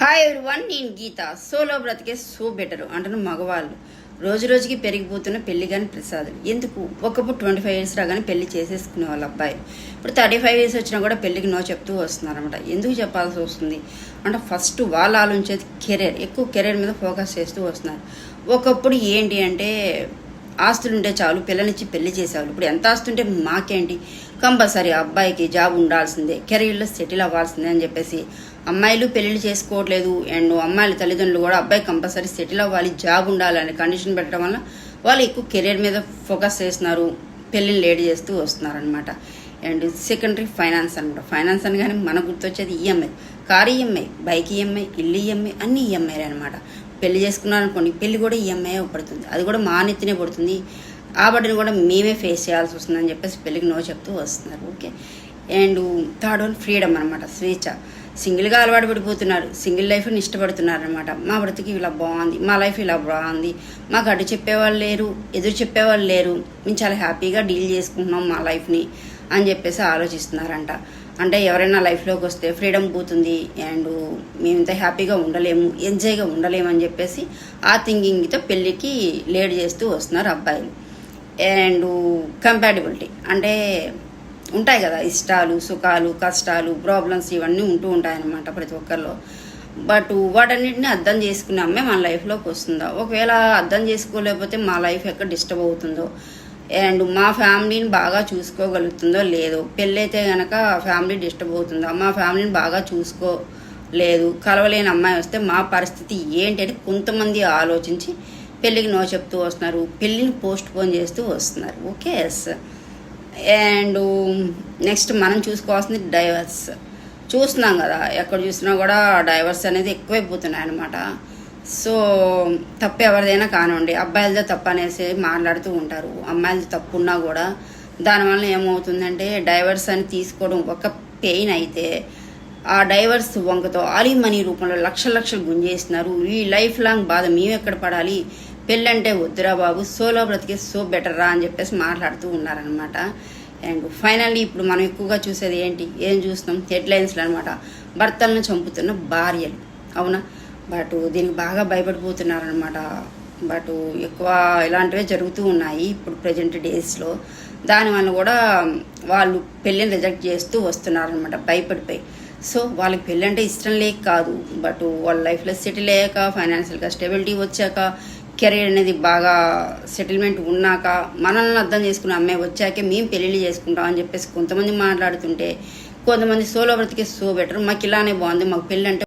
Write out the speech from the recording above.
Hi everyone, నేను గీత. Solo బ్రతికే so better అంటున్న మగవాళ్ళు రోజు రోజుకి పెరిగిపోతున్న పెళ్లి కానీ ప్రసాదులు ఎందుకు? ఒకప్పుడు 25 years రాగానే పెళ్లి చేసేసుకునే వాళ్ళ అబ్బాయి ఇప్పుడు 35 years వచ్చినా కూడా పెళ్లికి నో చెప్తూ వస్తున్నారన్నమాట. ఎందుకు చెప్పాల్సి వస్తుంది అంటే ఫస్ట్ వాళ్ళు ఆలోచించేది కెరీర్, ఎక్కువ కెరీర్ మీద ఫోకస్ చేస్తూ వస్తున్నారు. ఒకప్పుడు ఏంటి అంటే ఆస్తులు ఉంటే చాలు, పిల్లనిచ్చి పెళ్లి చేసేవాళ్ళు. ఇప్పుడు ఎంత ఆస్తి ఉంటే మాకేంటి, కంపల్సరీ అబ్బాయికి జాబ్ ఉండాల్సిందే, కెరీర్లో సెటిల్ అవ్వాల్సిందే అని చెప్పేసి అమ్మాయిలు పెళ్లిళ్ళు చేసుకోవట్లేదు. అండ్ అమ్మాయిల తల్లిదండ్రులు కూడా అబ్బాయి కంపల్సరీ సెటిల్ అవ్వాలి, జాబ్ ఉండాలని కండిషన్ పెట్టడం వల్ల వాళ్ళు ఎక్కువ కెరీర్ మీద ఫోకస్ చేస్తున్నారు, పెళ్ళిని లేట్ చేస్తూ వస్తున్నారు అనమాట. అండ్ సెకండరీ ఫైనాన్స్ అనమాట. ఫైనాన్స్ అనగానే మనకు గుర్తొచ్చేది EMI, car EMI, bike EMI, ఇల్లు ఈఎంఐ, అన్ని ఈఎంఐలు అనమాట. పెళ్లి చేసుకున్నారనుకోండి, పెళ్లి కూడా ఈఎంఐ పడుతుంది, అది కూడా మా నెత్తినే పడుతుంది. ఆ బడ్డీని కూడా మేమే ఫేస్ చేయాల్సి వస్తుందని చెప్పేసి పెళ్ళికి నో చెప్తూ వస్తున్నారు. Okay. And third one freedom అనమాట, స్వేచ్ఛ. సింగిల్గా అలవాటు పడిపోతున్నారు, సింగిల్ లైఫ్ని ఇష్టపడుతున్నారు అనమాట. మా బ్రతికి ఇలా బాగుంది, మా లైఫ్ ఇలా బాగుంది, మాకు అడ్డు చెప్పేవాళ్ళు లేరు, ఎదురు చెప్పేవాళ్ళు లేరు, మేము చాలా హ్యాపీగా డీల్ చేసుకుంటున్నాం మా లైఫ్ని అని చెప్పేసి ఆలోచిస్తున్నారంట. అంటే ఎవరైనా లైఫ్లోకి వస్తే ఫ్రీడమ్ పోతుంది అండ్ మేము ఇంత హ్యాపీగా ఉండలేము, ఎంజాయ్గా ఉండలేము అని చెప్పేసి ఆ థింకింగ్తో పెళ్ళికి లేట్ చేస్తూ వస్తున్నారు అబ్బాయిలు. అండ్ కంపాటిబిలిటీ అంటే ఉంటాయి కదా, ఇష్టాలు, సుఖాలు, కష్టాలు, ప్రాబ్లమ్స్ ఇవన్నీ ఉంటూ ఉంటాయన్నమాట ప్రతి ఒక్కరిలో. బట్ వాటన్నిటిని అర్థం చేసుకునే అమ్మాయి మన లైఫ్లోకి వస్తుందా? ఒకవేళ అర్థం చేసుకోలేకపోతే మా లైఫ్ ఎక్కడ డిస్టర్బ్ అవుతుందో అండ్ మా ఫ్యామిలీని బాగా చూసుకోగలుగుతుందో లేదో, పెళ్ళైతే కనుక ఫ్యామిలీ డిస్టర్బ్ అవుతుందా, మా ఫ్యామిలీని బాగా చూసుకోలేదు, కలవలేని అమ్మాయి వస్తే మా పరిస్థితి ఏంటి అని కొంతమంది ఆలోచించి పెళ్ళికి నో చెప్తూ వస్తున్నారు, పెళ్ళిని పోస్ట్ పోన్ చేస్తూ వస్తున్నారు. ఓకే. ఎస్. అండ్ నెక్స్ట్ మనం చూసుకోవాల్సింది డైవర్స్. చూస్తున్నాం కదా, ఎక్కడ చూసినా కూడా డైవర్స్ అనేది ఎక్కువైపోతున్నాయి అనమాట. సో తప్పు ఎవరిదైనా కానివ్వండి, అబ్బాయిలతో తప్పు అనేసి మాట్లాడుతూ ఉంటారు. అమ్మాయిలతో తప్పు ఉన్నా కూడా దానివల్ల ఏమవుతుందంటే డైవర్స్ అని తీసుకోవడం ఒక పెయిన్ అయితే ఆ డైవర్స్ వంకతో ఆలిమనీ రూపంలో లక్షలు గుంజేస్తున్నారు. ఈ లైఫ్ లాంగ్ బాధ మేము ఎక్కడ పడాలి, పెళ్ళంటే వద్దురా బాబు, సోలో బ్రతికే సో బెటర్ రా అని చెప్పేసి మాట్లాడుతూ ఉన్నారనమాట. అండ్ ఫైనల్లీ ఇప్పుడు మనం ఎక్కువగా చూసేది ఏంటి, ఏం చూస్తున్నాం, హెడ్లైన్స్లో అనమాట, భర్తలను చంపుతున్న భార్యలు. అవునా? బట్ దీనికి బాగా భయపడిపోతున్నారనమాట. బట్ ఎక్కువ ఇలాంటివే జరుగుతూ ఉన్నాయి ఇప్పుడు ప్రజెంట్ డేస్లో. దానివల్ల కూడా వాళ్ళు పెళ్ళిని రిజెక్ట్ చేస్తూ వస్తున్నారనమాట భయపడిపోయి. సో వాళ్ళకి పెళ్ళి అంటే ఇష్టం లేక కాదు, బట్ వాళ్ళ లైఫ్లో సెటిల్ అయ్యాక, ఫైనాన్షియల్గా స్టెబిలిటీ వచ్చాక, కెరీర్ అనేది బాగా సెటిల్మెంట్ ఉన్నాక, మనల్ని అర్థం చేసుకున్న అమ్మాయి వచ్చాకే మేము పెళ్ళిళ్ళు చేసుకుంటాం అని చెప్పేసి కొంతమంది మాట్లాడుతుంటే, కొంతమంది సోలో బ్రతికే సో బెటర్, మాకు ఇలానే బాగుంది, మాకు పెళ్ళి అంటే